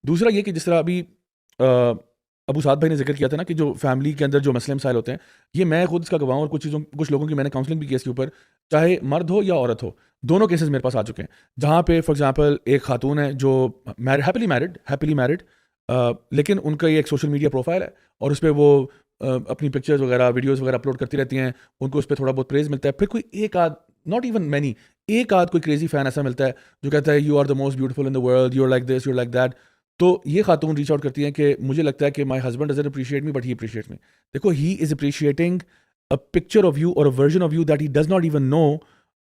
دوسرا یہ کہ جس طرح ابھی ابو سعد بھائی نے ذکر کیا تھا نا کہ جو فیملی کے اندر جو مسئلے مسائل ہوتے ہیں, یہ میں خود اس کا گواہ ہوں, اور کچھ لوگوں کی میں نے کاؤنسلنگ بھی کی اس کے اوپر, چاہے مرد ہو یا عورت ہو, دونوں کیسز میرے پاس آ چکے ہیں, جہاں پہ فار ایگزامپل ایک خاتون ہے جو ہیپیلی میرڈ, لیکن ان کا یہ ایک سوشل میڈیا پروفائل ہے, اور اس پہ وہ اپنی پکچرز وغیرہ ویڈیوز وغیرہ اپلوڈ کرتی رہتی ہیں, ان کو اس پہ تھوڑا بہت پریز ملتا ہے. پھر کوئی ایک آدھ, ناٹ ایون مینی, ایک آدھ کوئی کریزی فین ایسا ملتا ہے جو کہتا ہے you are the most beautiful in the world, you are like this, you are like that. تو یہ خاتون ریچ آؤٹ کرتی ہیں کہ مجھے لگتا ہے کہ my husband doesn't appreciate me but he appreciate me. دیکھو, he is appreciating a picture of you or a version of you that he does not even know,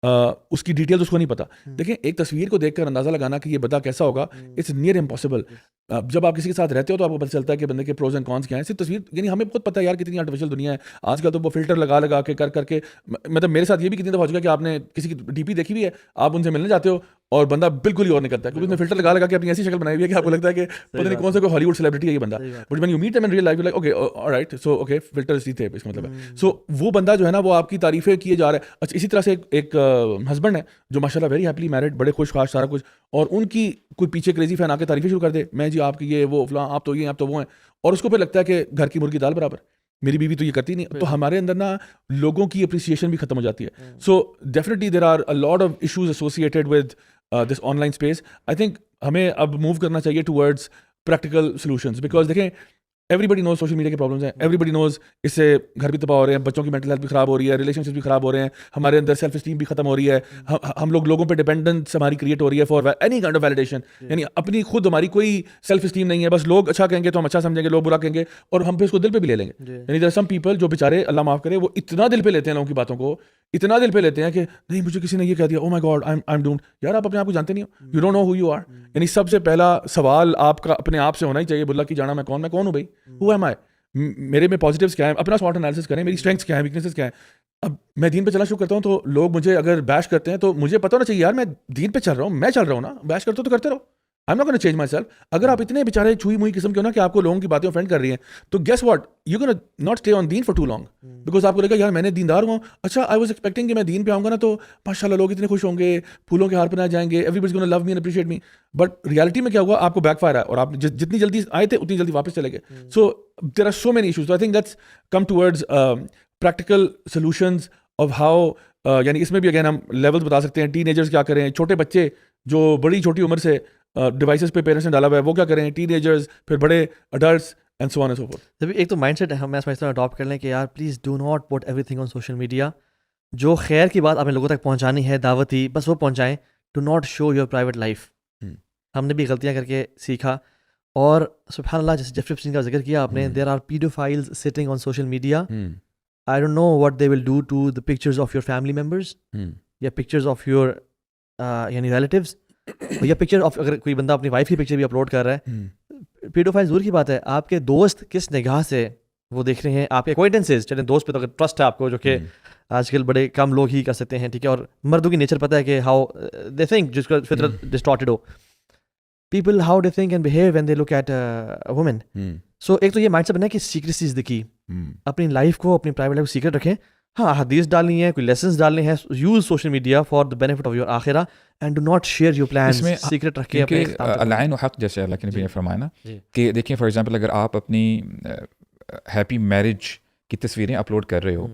اس کی ڈیٹیلز اس کو نہیں پتا. دیکھیں, ایک تصویر کو دیکھ کر اندازہ لگانا کہ یہ بندہ کیسا ہوگا, اٹس نیئر امپاسبل. جب آپ کسی کے ساتھ رہتے ہو تو آپ کو پتہ چلتا ہے کہ بندے کے پروز اینڈ کونس کیا ہیں. صرف تصویر, یعنی ہمیں خود پتہ ہے یار کتنی آرٹیفیشل دنیا ہے آج کل, تو وہ فلٹر لگا کے کر کے, مطلب میرے ساتھ یہ بھی کتنی دفعہ ہو چکا کہ آپ نے کسی کی ڈی پی دیکھی ہوئی ہے, آپ ان سے ملنے جاتے ہو اور بندہ بالکل ہی اور نہیں کرتا ہے, کیونکہ اس نے فلٹر لگا کے اپنی ایسی شکل بنائی ہوئی ہے کہ آپ کو لگتا ہے کہ پتہ نہیں کون سا کوئی ہالی ووڈ سیلیبریٹی ہے یہ بندہ, but when you meet them in real life you like okay all right, so okay filter اسی تھے اس مطلب ہے. سو وہ بندہ جو ہے نا وہ آپ کی تعریفیں کیے جا رہا ہے. اچھا, اسی طرح سے ایک ہسبینڈ ہے جو ماشاءاللہ ویری ہیپیلی میرڈ, بڑے خوش خاص سارا کچھ, اور ان کی کوئی پیچھے کریزی فین آ کے تعریفیں شروع کر دے, میں جی آپ کی یہ وہ فلاں, آپ تو یہ, آپ تو وہ ہیں, اور اس کو پھر لگتا ہے کہ گھر کی مرغی دال برابر, میری بیوی تو یہ کرتی نہیں. تو ہمارے اندر نا لوگوں کی اپریسیشن بھی ختم ہو جاتی ہے. So definitely there are a lot of issues associated with this online space. I think ہمیں اب موو کرنا چاہیے ٹوورڈز پریکٹیکل سولوشنز, بیکاز دیکھیں everybody knows social media کے پرابلمس ہیں, ایوری بڈی نوز اس سے گھر بھی تباہ ہو رہے ہیں, بچوں کی مینٹل ہیلتھ بھی خراب ہو رہی ہے, ریلیشن شپ بھی خراب ہو رہے ہیں, ہمارے اندر سیلف اسٹیم بھی ختم ہو رہی ہے, ہم لوگوں پہ ڈیپینڈنس ہماری کریٹ ہو رہی ہے for any kind of validation. یعنی اپنی خود ہماری کوئی سیلف اسٹیم نہیں ہے, بس لوگ اچھا کہیں گے تو ہم اچھا سمجھیں گے, لوگ برا کہیں گے اور ہم پھر اس کو دل پہ بھی لے لیں گے. یعنی دیر آر سم پیپل جو بیچارے اللہ معاف کرے وہ اتنا دل پہ لیتے ہیں لوگوں کی باتوں کو, اتنا دل پہ لیتے ہیں کہ نہیں مجھے کسی نے یہ کہہ دیا, oh my god I am doomed. یار آپ اپنے آپ کو جانتے نہیں ہو, you don't know who you are. یعنی سب سے پہلا سوال آپ کا اپنے آپ سے ہونا ہی چاہیے, بلا کی جانا میں کون ہوں بھائی, ہو ایم آئی, میرے میں پازیٹیوز کیا ہیں, اپنا سوٹ انالیسس کریں, میری اسٹرینگس کیا ہیں, ویکنیسز کیا ہیں. اب میں دین پہ چلنا شروع کرتا ہوں تو لوگ مجھے اگر بیش کرتے ہیں تو مجھے پتہ ہونا چاہیے یار میں دین پہ چل رہا ہوں, میں چل رہا ہوں نا, بیش کرتے ہو تو کرتے رہو, I am not gonna change my self. اگر آپ اتنے بیچارے چھوئی موئی قسم کے ہو نا کہ آپ کو لوگوں کی باتیں آفینڈ کر رہی ہیں, تو guess what, you gonna not stay on them for too long, because آپ کو لگا یار میں نے دیندار ہوں, اچھا آئی واز ایکسپیکٹنگ کہ میں دین پہ آؤں گا نا تو ماشاء اللہ لوگ اتنے خوش ہوں گے, پھولوں کے ہار پہنائے جائیں گے, everybody is gonna love me and appreciate me. But reality میں کیا ہوا, آپ کو بیک فائر ہے اور آپ جتنی جلدی آئے تھے اتنی جلدی واپس چلے گئے. So there are so many issues. So I think let's come towards practical solutions of how, یعنی اس میں بھی اگین ہم لیولز بتا سکتے ہیں, ٹین ایجرز کیا کریں, چھوٹے بچے جو بڑی چھوٹی عمر سے ڈیوائسز پہ پیرنٹس نے ڈالا ہوا ہے وہ کیا کریں, ٹین ایجرز, پھر بڑے adults and so on and so forth. ایک تو مائنڈ سیٹ ہم اس طرح اڈاپٹ کر لیں کہ یار please do not put every thing on social media. جو خیر کی بات آپ نے لوگوں تک پہنچانی ہے, دعوت ہی بس وہ پہنچائیں. Do not show your private life. ہم نے بھی غلطیاں کر کے سیکھا, اور سبحان اللہ جیسے جیفری اسپسٹین کا ذکر کیا آپ نے, there are paedophiles sitting on social media. I don't know what they will do to the pictures of your family members یا pictures of your یعنی relatives یا picture of, اگر کوئی بندہ اپنی وائف کی پکچر بھی اپلوڈ کر رہا ہے, پیڈوفائل دور کی بات ہے, آپ کے دوست کس نگاہ سے وہ دیکھ رہے ہیں, آپ کے acquaintances, چلیں دوست پہ تو اگر ٹرسٹ ہے آپ کو, جو کہ آج کل بڑے کم لوگ ہی کر سکتے ہیں, ٹھیک ہے, اور مردوں کی نیچر پتہ ہے کہ ہاؤ دے تھنک, جس کا فطرت distorted who, people how they think and behave when they look at a woman. سو ایک تو یہ مائنڈ سیٹ بنا ہے کہ سیکریسی از دی کی, اپنی لائف کو, اپنی پرائیویٹ لائف کو سیکرٹ رکھیں. ہاں حدیث ڈالنی ہے, کوئی لیسنس ڈالنے ہیں, use social media for the benefit of your آخرہ, and do not share your plans, secret رکھیں. العین و حق جیسے اللہ کے نبی نے فرمایا نا کہ دیکھیں فار ایگزامپل اگر آپ اپنی ہیپی میرج کی تصویریں اپلوڈ کر رہے ہو,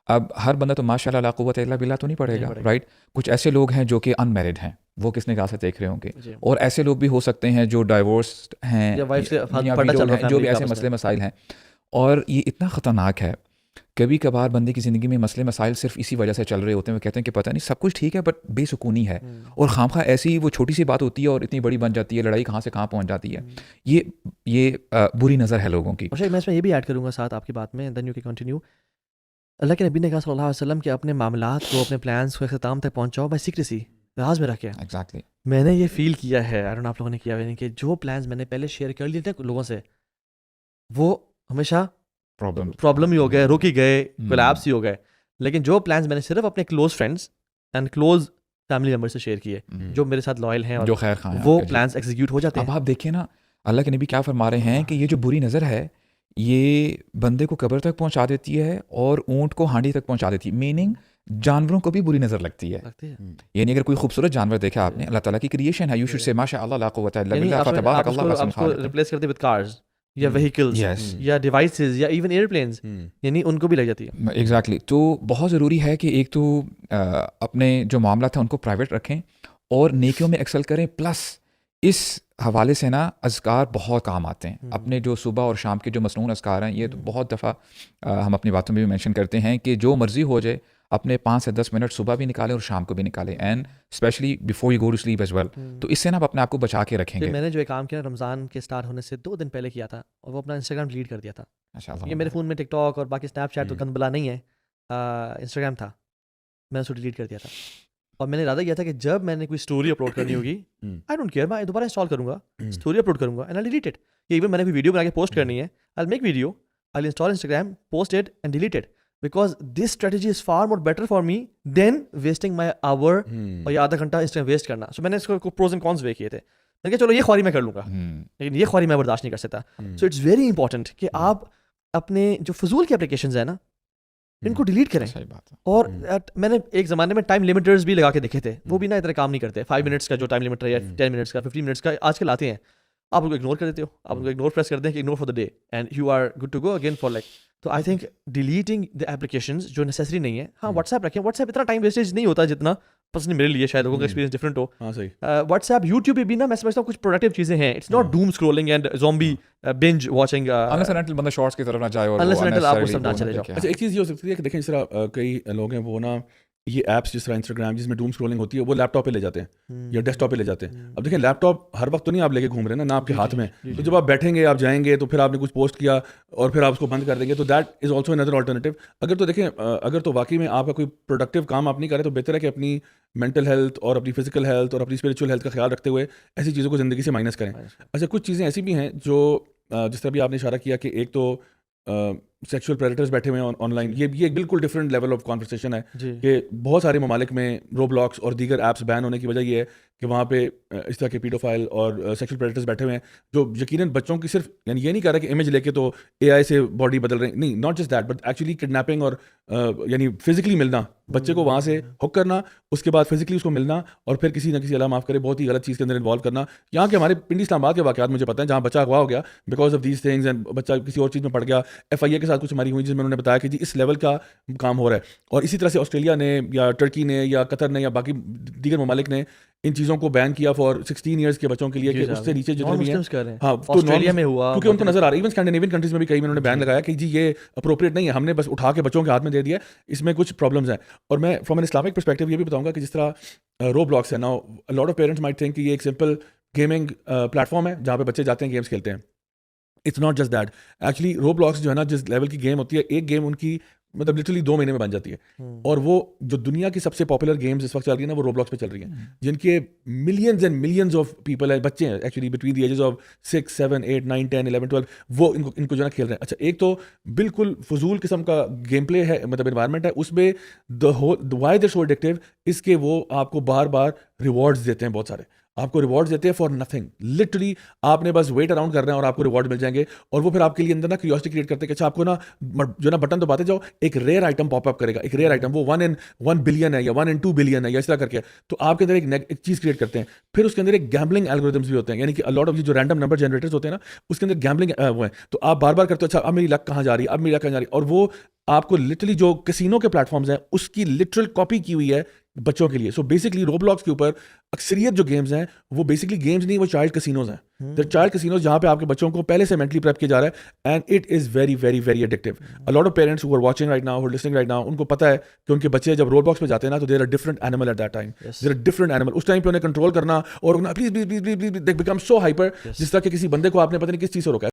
اب ہر بندہ تو ماشاء اللہ لا قوت الا باللہ تو نہیں پڑھے گا, رائٹ. کچھ ایسے لوگ ہیں جو کہ ان میرڈ ہیں, وہ کس نگاہ سے دیکھ رہے ہوں گے, اور ایسے لوگ بھی ہو سکتے ہیں جو ڈائیورسڈ ہیں, جو بھی ایسے مسئلے مسائل ہیں. اور یہ اتنا خطرناک ہے, کبھی کبھار بندے کی زندگی میں مسئلے مسائل صرف اسی وجہ سے چل رہے ہوتے ہیں, وہ کہتے ہیں کہ پتہ نہیں سب کچھ ٹھیک ہے بٹ بے سکونی ہے, اور خامخواہ ایسی وہ چھوٹی سی بات ہوتی ہے اور اتنی بڑی بن جاتی ہے, لڑائی کہاں سے کہاں پہنچ جاتی ہے. یہ بری نظر ہے لوگوں کی. میں اس میں یہ بھی ایڈ کروں گا ساتھ آپ کی بات میں, دین یو کین کنٹینیو. اللہ کے نبی نے کہا صلی اللہ علیہ وسلم کہ اپنے معاملات کو, اپنے پلانس کو اختتام تک پہنچاؤ بائی سیکریسی, راز میں رکھیں. ایگزیکٹلی. میں نے یہ فیل کیا ہے, آپ لوگوں نے کیا ہے, کہ جو پلانس میں نے پہلے شیئر کر لیے تھے لوگوں سے, وہ ہمیشہ پرابلم ہی ہو گئے, رک ہی گئے, کولیپس ہی ہو گئے. لیکن جو پلانس میں نے صرف اپنے close friends and close family member سے شیئر کیے, جو میرے ساتھ لائل ہیں, جو خیر خواہ ہیں, وہ پلانس ایگزیکیوٹ ہو جاتے ہیں. اب آپ دیکھیں نا اللہ کے نبی کیا فرما رہے ہیں کہ یہ جو بری نظر ہے یہ بندے کو قبر تک پہنچا دیتی ہے اور اونٹ کو ہانڈی تک پہنچا دیتی ہے. میننگ جانوروں کو بھی بری نظر لگتی ہے. لگتی ہے. یعنی اگر کوئی خوبصورت جانور دیکھا آپ نے, اللہ تعالیٰ کی کریشن ہے, یو شوڈ سے ماشاء اللہ لا قوت الا باللہ فتبارک اللہ احسن الخالقین. ریپلیس کرتے وتھ کارز یا وہیکلز یا ڈیوائسز یا ایون ایئرپلینز, یعنی ان کو بھی لگ جاتی ہے. ایگزیکٹلی. تو بہت ضروری ہے کہ ایک تو اپنے جو معاملات ہیں ان کو پرائیویٹ رکھیں اور نیکیوں میں ایکسل کریں. پلس اس حوالے سے نا اذکار بہت کام آتے ہیں. اپنے جو صبح اور شام کے جو مسنون اذکار ہیں, یہ تو بہت دفعہ ہم اپنی باتوں میں بھی مینشن کرتے ہیں کہ جو مرضی ہو جائے اپنے 5 سے 10 منٹ صبح بھی نکالیں اور شام کو بھی نکالیں, and specially before you go to sleep as well. تو اس سے نا آپ اپنے آپ کو بچا کے رکھیں گے. میں نے جو کام کیا رمضان کے اسٹارٹ ہونے سے 2 دن پہلے کیا تھا, اور وہ اپنا انسٹاگرام ڈیلیٹ کر دیا تھا. یہ میرے فون میں ٹک ٹاک اور باقی اسنیپ چیٹ تو گند بلا نہیں ہے, انسٹاگرام تھا, میں اس کو ڈیلیٹ کر دیا تھا. اور میں نے ارادہ کیا تھا کہ جب میں نے کوئی اسٹوری اپلوڈ کرنی ہوگی, آئی ڈونٹ کیئر, میں دوبارہ انسٹال کروں گا, اسٹوری اپلوڈ کروں گا and I delete it. Even میں نے کوئی ویڈیو بنا کے پوسٹ کرنی ہے, I make video, I install Instagram, post it and delete it, because this strategy is for more better for me than wasting my hour اور یہ آدھا گھنٹہ انسٹاگرام ویسٹ کرنا. سو میں نے اس کو پروز اینڈ کونس وے کیے تھے. میں کہ چلو یہ خواری میں کر لوں گا, لیکن یہ خواری میں برداشت نہیں کر سکتا. سو اٹس ویری امپورٹنٹ کہ آپ اپنے جو فضول کی اپلیکیشنز ہیں نا ان کو ڈیلیٹ کریں. اور میں نے ایک زمانے میں ٹائم لمیٹرز بھی لگا کے دیکھے تھے, وہ بھی نا اتنا کام نہیں کرتے. 5 منٹس کا جو ٹائم لمیٹر یا 10 منٹس کا 15 منٹس کا آج کل آتے ہیں, آپ ان کو اگنور کر دیتے ہو, آپ ان کو اگنور پریس کر دیں کہ ignore for the day and you are good to go again for like. تو I think deleting the applications جو نیسیسری نہیں ہے. ہاں واٹس ایپ رکھیں, واٹس ایپ اتنا ٹائم ویسٹیج نہیں ہوتا جتنا پسند میرے لیے, شاید لوگوں کا ایکسپیرینس ڈفرنٹ ہو. واٹس ایپ یوٹیوب پہ بھی نا میں سمجھتا ہوں کچھ پروڈکٹیو چیزیں ہیں. It's not doom scrolling and zombie binge watching, unless and until بندہ شارٹس کی طرف نہ جائے اور unless and until آپ اس طرف نہ چلے جاؤ. اچھا ایک چیز یہ ہو سکتی ہے کہ دیکھیں جس طرح کئی لوگ ہیں وہ نا یہ ایپس جس طرح انسٹاگرام جس میں ڈوم اسکرولنگ ہوتی ہے وہ لیپ ٹاپ پہ لے جاتے ہیں یا ڈیسک ٹاپ پہ لے جاتے ہیں. اب دیکھیں لیپ ٹاپ ہر وقت تو نہیں آپ لے کے گھوم رہے ہیں نا آپ کے ہاتھ میں, تو جب آپ بیٹھیں گے آپ جائیں گے تو پھر آپ نے کچھ پوسٹ کیا اور پھر آپ اس کو بند کر دیں گے, تو that is also another alternative. اگر تو دیکھیں اگر تو واقعی میں آپ کا کوئی پروڈکٹیو کام آپ نہیں کر رہے تو بہتر ہے کہ اپنی مینٹل ہیلتھ اور اپنی فزیکل ہیلتھ اور اپنی اسپریچول ہیلتھ کا خیال رکھتے ہوئے ایسی چیزوں کو زندگی سے مائنس کریں. اچھا کچھ چیزیں ایسی بھی ہیں جو جس طرح بھی آپ نے اشارہ کیا کہ ایک تو سیکشول پریڈیٹرز بیٹھے ہوئے ہیں آن لائن, یہ ایک بالکل ڈفرینٹ لیول آف کانورسیشن ہے کہ بہت سارے ممالک میں رو بلاکس اور دیگر ایپس بین ہونے کی وجہ یہ ہے کہ وہاں پہ اس طرح کے پیڈوفائل اور سیکشول پریڈیٹرز بیٹھے ہوئے ہیں جو یقیناً بچوں کی صرف یعنی یہ نہیں کر رہا کہ امیج لے کے تو اے آئی سے باڈی بدل رہے ہیں, نہیں, not just that but actually kidnapping اور یعنی فزیکلی ملنا, بچے کو وہاں سے ہک کرنا, اس کے بعد فزیکلی اس کو ملنا اور پھر کسی نہ کسی اللہ معاف کرے بہت ہی غلط چیز کے اندر انوالو کرنا. یہاں کے ہمارے پنڈی اسلام آباد کے واقعات مجھے پتہ ہیں جہاں بچہ اغوا ہو گیا because of these things and بچہ کسی اور چیز میں پڑ گیا. ایف آئی اے کے ساتھ کچھ ہماری ہوئی جس میں انہوں نے بتایا کہ جی اس لیول کا کام ہو رہا ہے. اور اسی طرح سے آسٹریلیا نے یا ٹرکی نے یا قطر نے یا باقی دیگر ممالک نے ان چیزوں کو بین کیا فار 16 ایئرس کے بچوں کے لیے کہ اس سے نیچے جتنے بھی ہیں, ہاں آسٹریلیا میں ہوا کیونکہ ان کو نظر آ رہا ہے. ایون اسکینڈینیوین کنٹریز میں بھی کئی میں انہوں نے بین لگایا کہ جی یہ اپروپریٹ نہیں ہے, ہم نے بس اٹھا کے بچوں کے ہاتھ میں دے دیا, اس میں کچھ پرابلمز ہیں. اور میں فرام این اسلامک پرسپیکٹیو یہ بھی بتاؤں گا کہ جس طرح رو بلاکس ہے نا, لاٹ آف پیرنٹس مائٹ تھنک کہ یہ ایک سمپل گیمنگ پلیٹ فارم ہے جہاں پہ بچے جاتے ہیں گیمس کھیلتے ہیں. It's not just that. Actually Roblox جو ہے نا جس لیول کی گیم ہوتی ہے, ایک گیم ان کی مطلب لٹرلی 2 مہینے میں بن جاتی ہے. اور وہ جو دنیا کی سب سے پاپولر گیمز اس وقت چل رہی ہیں نا وہ رو بلاکس پہ چل رہی ہیں, جن کے millions and millions of people ہیں, بچے ہیں actually between the ages of 6, 7, 8, 9, 10, 11, 12 وہ ان کو جو ہے نا کھیل رہے ہیں. اچھا ایک تو بالکل فضول قسم کا گیم پلے ہے, مطلب انوائرمنٹ ہے, اس میں وائی دے سو ایڈکٹیو اس کے وہ آپ کو بار بار ریوارڈز دیتے ہیں, بہت سارے آپ کو ریوارڈز دیتے ہیں فار نتھنگ. لٹرلی آپ نے بس ویٹ اراؤنڈ کرنا ہے اور آپ کو ریوارڈ مل جائیں گے. اور وہ پھر آپ کے لیے اندر نا کیوریوسٹی کریٹ کرتے ہیں کہ اچھا آپ کو نا جو نا بٹن دباتے جاؤ, ایک ریئر آئٹم پاپ اپ کرے گا, ایک ریئر آئٹم وہ 1 in 1 billion ہے یا 1 in 2 billion ہے یا اس طرح کر کے, تو آپ کے اندر ایک چیز کریٹ کرتے ہیں. پھر اس کے اندر ایک گیمبلنگ الگوریتمس بھی ہوتے ہیں, یعنی کہ لاٹ آف جو رینڈم نمبر جنریٹرز ہوتے ہیں نا اس کے اندر گیمبلنگ وہ ہیں. تو آپ بار بار کرتے ہو اچھا اب میری لک کہاں جا رہی ہے, اب میری لک کہاں جا رہی ہے, اور وہ آپ کو لٹرلی جو کسینو کے پلیٹ فارمز ہیں اس کی لٹرل کاپی کی ہوئی ہے بچوں کے لیے. سو بیسکلی رو بلاکس کے اوپر اکثریت جو گیمز ہیں وہ بیسکلی گیمز نہیں, وہ چائلڈ کسینوز ہیں. چائلڈ کسینوز جہاں پہ آپ کے بچوں کو پہلے سے مینٹلی پریپ کیا جا رہا ہے, and it is very very very addictive. A lot of parents who are watching right now, who are listening right now, ان کو پتہ ہے کہ ان کے بچے جب رو بلاکس پہ جاتے ہیں نا تو there are different animal at that time, there are different animal. اس ٹائم پہ انہیں کنٹرول کرنا اور please please please please they become so hyper, جس طرح کہ کسی بندے کو آپ نے پتہ نہیں کس چیز سے روکا ہے.